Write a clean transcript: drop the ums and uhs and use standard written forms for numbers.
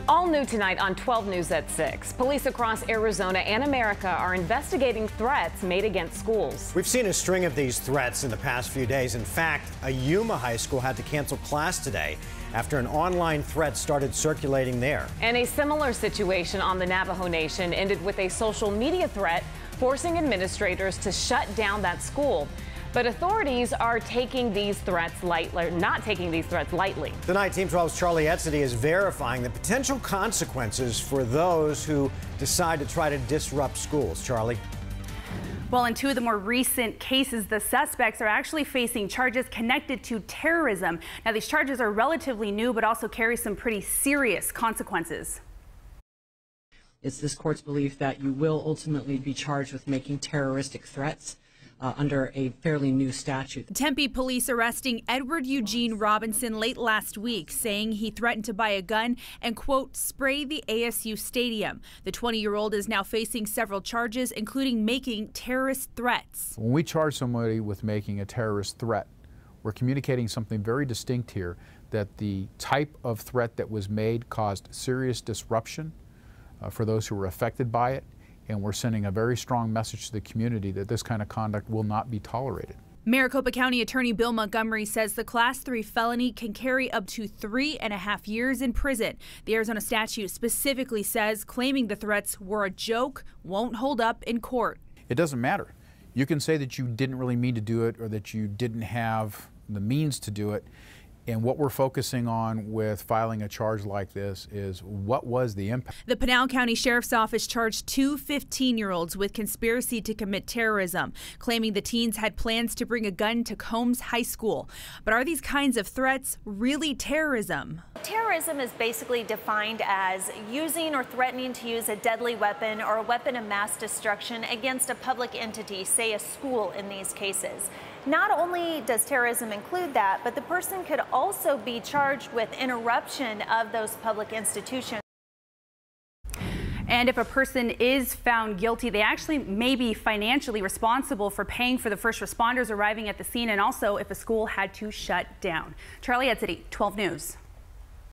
All new tonight on 12 News at 6. Police across Arizona and America are investigating threats made against schools. We've seen a string of these threats in the past few days. In fact, a Yuma high school had to cancel class today after an online threat started circulating there. And a similar situation on the Navajo Nation ended with a social media threat forcing administrators to shut down that school. But authorities are taking these threats lightly, not taking these threats lightly. Tonight, Team 12's Charlie Etzedy is verifying the potential consequences for those who decide to try to disrupt schools. Charlie. Well, in two of the more recent cases, the suspects are actually facing charges connected to terrorism. Now, these charges are relatively new, but also carry some pretty serious consequences. It's this court's belief that you will ultimately be charged with making terroristic threats under a fairly new statute. Tempe police arresting Edward Eugene Robinson late last week, saying he threatened to buy a gun and, quote, spray the ASU stadium. The 20-year-old is now facing several charges, including making terrorist threats. When we charge somebody with making a terrorist threat, we're communicating something very distinct here, that the type of threat that was made caused serious disruption for those who were affected by it. And we're sending a very strong message to the community that this kind of conduct will not be tolerated. Maricopa County Attorney Bill Montgomery says the Class 3 felony can carry up to 3.5 years in prison. The Arizona statute specifically says claiming the threats were a joke won't hold up in court. It doesn't matter. You can say that you didn't really mean to do it or that you didn't have the means to do it. And what we're focusing on with filing a charge like this is what was the impact. The Pinal County Sheriff's Office charged two 15-year-olds with conspiracy to commit terrorism, claiming the teens had plans to bring a gun to Combs High School. But are these kinds of threats really terrorism? Terrorism is basically defined as using or threatening to use a deadly weapon or a weapon of mass destruction against a public entity, say a school in these cases. Not only does terrorism include that, but the person could also be charged with interruption of those public institutions. And if a person is found guilty, they actually may be financially responsible for paying for the first responders arriving at the scene, and also if a school had to shut down. Charlie Etzedy, 12 News.